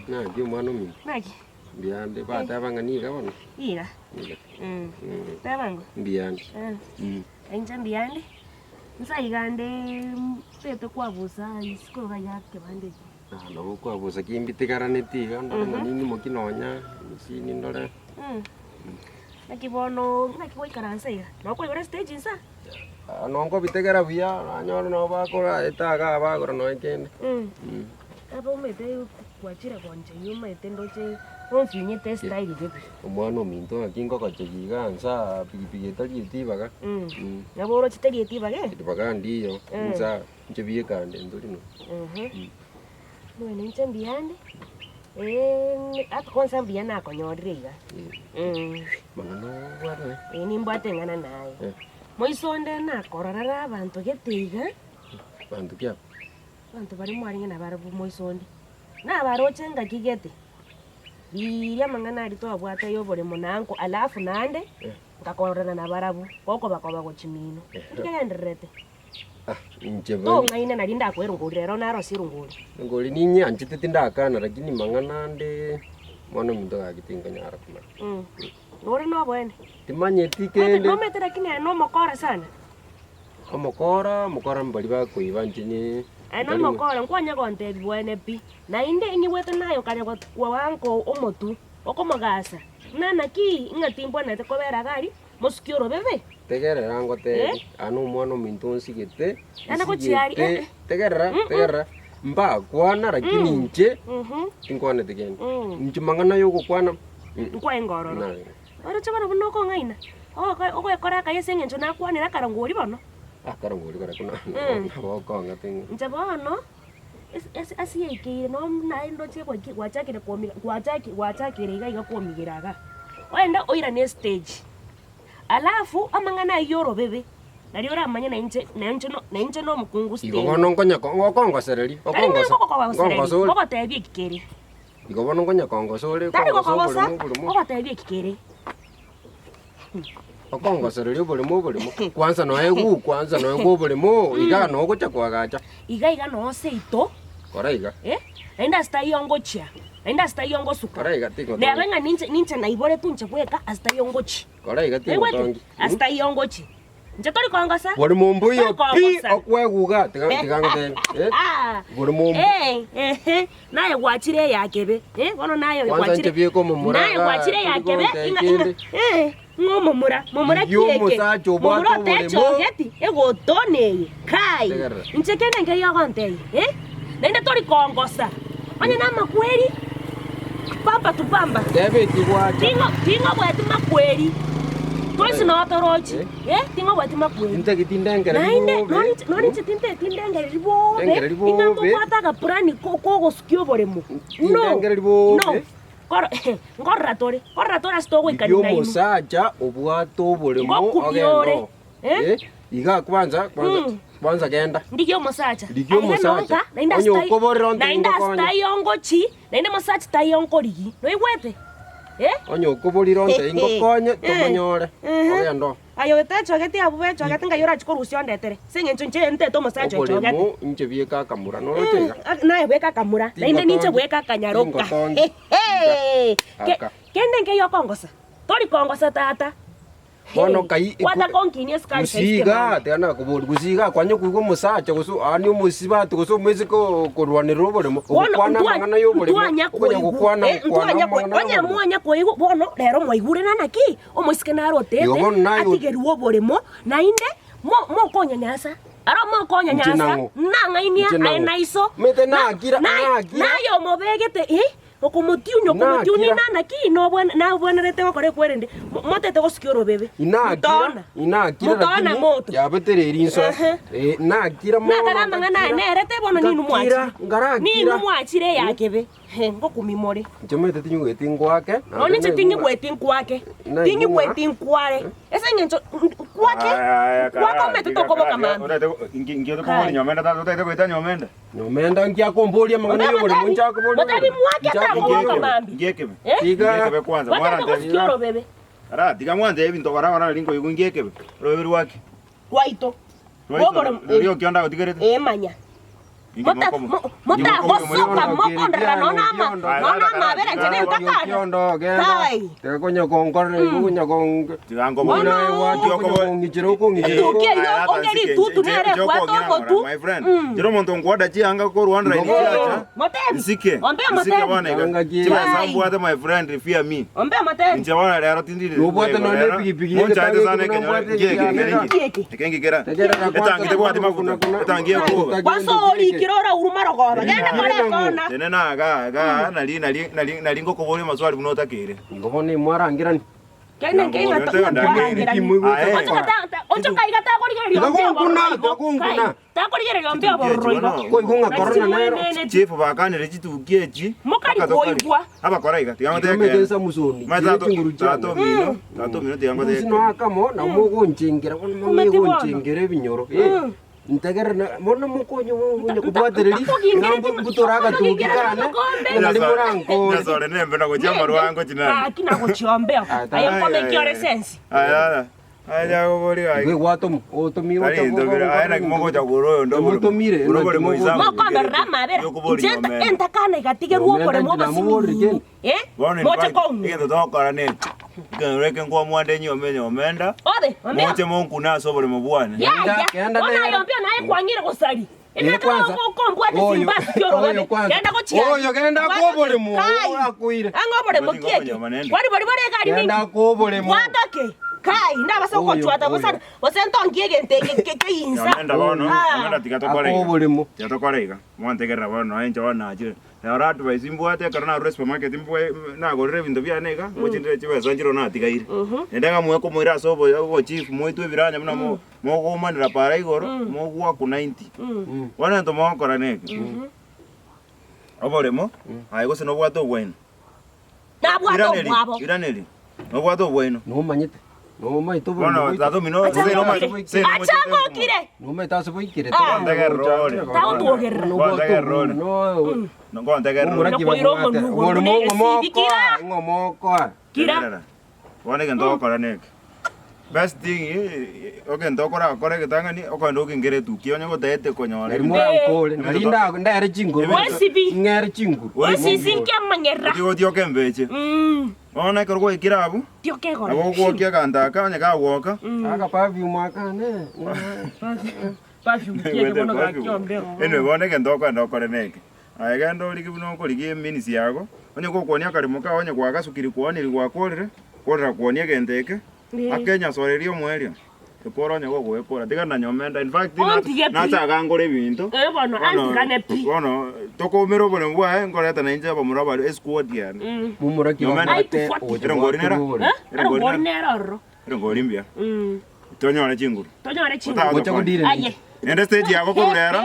Na kyo mwana mi. Naki. Biande ba ta banga ni ka wana. Ira. Ta bango. Biande. Enja biande. Nsaigande peto kwabusa isiko yake bande. No kwabusa kimbitigaraneti ka ndona nini mokinonya sini ndora. Nakibono nakiboikaransa iga. No kwa stage insa. Nongo bitegera buya anyoro no bakora etaga bakora no ikende. Abo mete kwachira konje yuma etendoche onfinyete style bebe. Omwana ominto akingo kochegiga nsa pigipigi tagitibaga. Naboro chitagitibaga. Tibaga ndiyo nsa nchebiye kande ndorino. No nenche mbiande. Atkonsa mbiana konyorega. Mangano ware. Ni mbate ngana naye. Moisonde na kororara abantu getiga. Bantu kya. Bantu bari mwaringa na barabu moisonde. Na baroche ngakigete. Biria mangana rito abwata yo bore munanko alafu nande. Ngakororana na barabu. Koko bakoba gochimino. Ndikenderete. Ncheba. To ngaine na linda kwerunguri rero naro sirunguri. Ngoli ninyi anchitete ndakana lakini mangana nde mwana muntu akitinga nyara kuma. Nore no bwene. Timanye tikende. No metera kine no mokora sana. Mokora mbali ba kuiba nchini. No mokora nkwanya konte bwene pi. Na inde inyi wetu nayo kanya kwa wanko omotu. Okomogasa. Nana ki ingatimbwa na tekobera gari. Moskioro bebe. Tegerera ngote anu mwana mintu nsigete. Ana ko chiari. Tegerera. Mba kwana lakini nche. Tinkwane tegene. Nche mangana yoko kwana. Nkwa engororo. Ora chabana bunoko ngaina. Oko ekora kayese ngenjo na kwanira karangori bono. Karangori kara kuna. Boko ngating. Nche bono. Asiye ikire no na ndo che kwa wachakire komi wachakire iga komigiraga. Wenda oira ne stage. Alafu amangana yoro bebe. Nari ora amanya na inche no mukungu stage. Igobono ngonya kongo sereri. Kongo Koko tebie kikere. Igobono ngonya kongo sore. Koko tebie kikere. Kongo sereri bole mo. Kwanza no egu bole mo. Iga no gocha kwagacha. Iga no seito. Kora iga. Enda sta yongocha. Enda sta yongo suka. Kora iga tingo. Ne abenga ninche na ibore tunche kweka asta yongochi. Kora iga tingo tongi. Asta yongochi. Nje tori kongosa. Bole mombo yo pi okweguga tigangote. Bole mombo. Naye gwachire yakebe. Bono naye gwachire. Kwanza nchebie ko mumura. Naye gwachire yakebe. Mumura kieke. Yo musacho bwato bole mo. Geti ego tone. Kai. Nche kene nge yogonte. Nende tori kongosa. Anya na makweli. Pamba tu pamba. Debe kigwacha. Tingo bwati makweli. Toisi no torochi. Tingo bwati makweli. Nte kitindengere. Noni chitinte tindengere ribo. Inga kwata ka prani kogo skio boremo. No. Tindengere ribo. No. Ngorratore astogo ikanina ino. Yo musacha obwato boremo ogendo. Iga kwanza genda. Ndiyo musacha. Nainda stai yongochi. Nainda musacha stai yongorigi. No igwete. Onyo kubulironte ingokonye tomonyore. Ogendo. Ayo etachogeti abube chogeti ngayora chikorucio ndetere. Singencho nche to musacha chogeti. Obolemo inche bieka kamura no rotega. Nae bweka kamura. Nainda niche bweka kanyaroka. Kende nke yokongosa. Tori kongosa tata. Bono kai kwata konkini skali musiga tena kubodi kusiga kwanye kugo musacha kuso ani musiba to kuso muziko kurwaniro bolemo kwana mangana yo bolemo kwana kwana mwanya koigo bono lero mwaigure nanaki omusike narotete atigeruo bolemo nainde mo konya nyasa ara mo konya nyasa nangainia ainaiso mete na akira nayo mobegete okomotiunyo ni nanaki no bwana rete bakore kwerende motete goskioro bebe inakira mutona moto yabetereri inso nakira mo nakaramba ngana rete bono ninu mwachire yakebe ngokumimore njomete tinyu gwetingwake oni chitingi gwetingwake tingi gwetingkware ese ngencho kwake kwako mete tokoboka mama ingio ko nyomenda ta gweta nyomenda ngia kombolia mangana yo bole munchako bole motari mwake takoboka mama ngekebe ngekebe kwanza mwana ndio bebe ara diga mwanza hivi ndo bara lingo ngekebe roberu wake kwaito Rio kionda utigerete manya Mota gosoka mokondra nona mabera jene takana. Kai. Te konya kongkor kunya kong. Tiango Bona wa kong ngijero kong ngijero. Ongeri tutu nere kwa tomo tu. My friend. Jero monto ngwada chi anga ko Rwanda ikiacha. Motem. Nsike. Ombe Nsike motem. bana iga. Chiba sambu ata my friend fear me. Ombe motem. Nje bana lero tindiri. Robota no ne pigi. Moncha ata sana kengi kera. Etangi te kwati mafuta. Etangi ko. Wasori kirora urumaro goba. Genda kore kona. Tenena ga nali ngo kobole maswali bunota kire. Ngobone mwarangirani. Kene kenga ocho kaiga ta korigeri ta korigeri ombe aboroigo Koi kunga corona nero. Chief bakane rechitukechi. Mokari koigwa. Aba koraiga. Tiango te. Meza musoni. Tato mino tiango te. Sino akamo na mugo nchingera kono mugo nchingere binyoro. Ntegera mona mukonyo munya kubwatereri. Ngambo butoraga tukikane. Nali murango. Nasore nembe na kuchama rwango chinani. Akina kuchiombea. Ayo kome kiore sense. Aya gobori ai. Gwe watom otomi Ai ndobera ai na kimogo cha goro ndo mutomire. Ndobere moizamu. Mokondo rama bera. Enta kana igatige ruokore mobasi. Moche kongu. Ngendo tokora ne. Reke ngwa mwande nyomenda. Ode, ombea. Moche monku na sobore mobwane. Ona yombea nae kwangire gosari. Ina kwanza kombwa simbasi kyoro bebe. Genda kochia. Oyo genda kobole mu akuire. Angobole mokieke. Bari gari mingi. Genda kobole mu. Watake. Kai, ndaba soko chwata bosana. Bosento ngege nteke insa. Nyamenda bono, nyamenda tikatokore. Akobole mu. Yatokorega. Mwantegera bono ainja wana aje. Aratu baisimbu ate karana ro supermarket mbwe na gorere bintu byaneka mochindire chiwe sanjiro na tigaire. Endaga mweko mwira sobo yo chief moitu biranya mna mo kumanira para igoro mo gwa ku 90. Wana ndo mo koraneka. Oboremo aigo se no bwato bueno. Na bwato bwabo. Iraneli. No bwato bueno. No manyete. No mai to bueno, la domino, se no mai. Achango kire. No me taso voi kire. Anda errore. Tao tu guerra. No errore. No. No conta errore. Ngomoko. Kira. Wane kendo koranek. Best thing okay ndo kora kitangani okando kingere tukio nyango taete konyore. Murangole. Nalinda ndare chinguru. Ngere chinguru. Wesisinkia manyera. Dio kembeche. Ona korgo ikirabu. Dio ke gora. Ago kia kanda ka nya ka woka. Aka perfume mwaka ne. Perfume kia bono ga kyombe. Ene bone kendo koraneke. Aiga ndo likibuno ko ligi minisi yago. Onye ko konia karimuka onye kwa gasukiri kuoni ligwakorire. Korra kuonia gendeke. Akenya sorerio mwerio. Ekoronya gogo ekora. Tiga na nyomenda. In fact na chaga ngore bintu. Bono antikane pi. Bono toko mero bono bwa ngoreta na inja bamuraba escort yani. Mumuraki te. Erongorinera. Erongorinera ro. Erongorimbia. Tonyora chinguru. Tonyora chinguru. Gocha kudire. Aye. Ende stage yako kurera.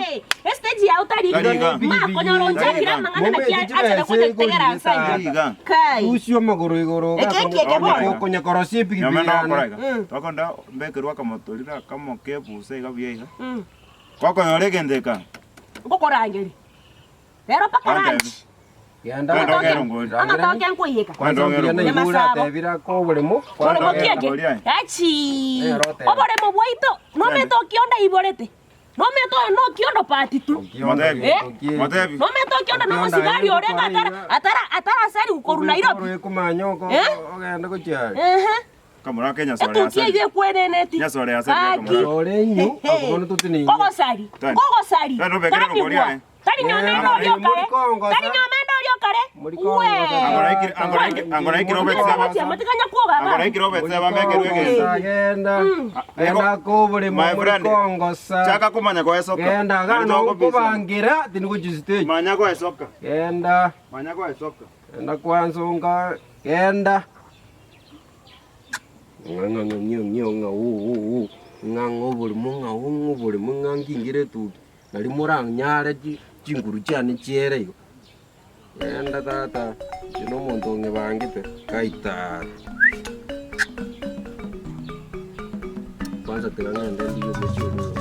Stage ya utari. Ma konyoro njakira mangana na kia acha ko tegera sanja. Kai. Usio magoro igoro. Konya korosi pigi. Nyamena koraiga. Tokonda mbekerwa kama tolira kama kepu sei gabiega. Koko yore gendeka. Ngokorangeri. Pero pakaranchi. Yanda ama toke nkoyeka. Kwanza ngena ibura tebira ko bolemo. Bolemo kieke. Achi. Obolemo bwaito. No me tokionda iborete. No me to no kiondo patitu. Matebi. No me to kionda no sigari orenga atara sari ukoru Nairobi. Kumanyoko ogenda kuchya. Kamera Kenya sore asa. Tukiye kweneneti. Nya sore asa kamera. Sore nyu akono tutini. Kogo sari. No bekera no kolia. Tari nyomendo lyokare. Tari nyomendo lyokare. Angora ikirobe tsaba. Matikanya kuoga. Angora ikirobe tsaba mekerwege. Genda ko bole mu Kongo sa. Chaka kumanya ko esoka. Genda gano ko bangira tini ku stage. Manya ko esoka. Genda. Manya ko esoka. Genda kwanzunga. Genda. Ngango bole mu ngangingire tu. Nali murang nyara chinguru cyane cyere yo. Genda tata. Kino muntu ngibangite. Kaita. Kwanza tegangana ndiyo mechulo.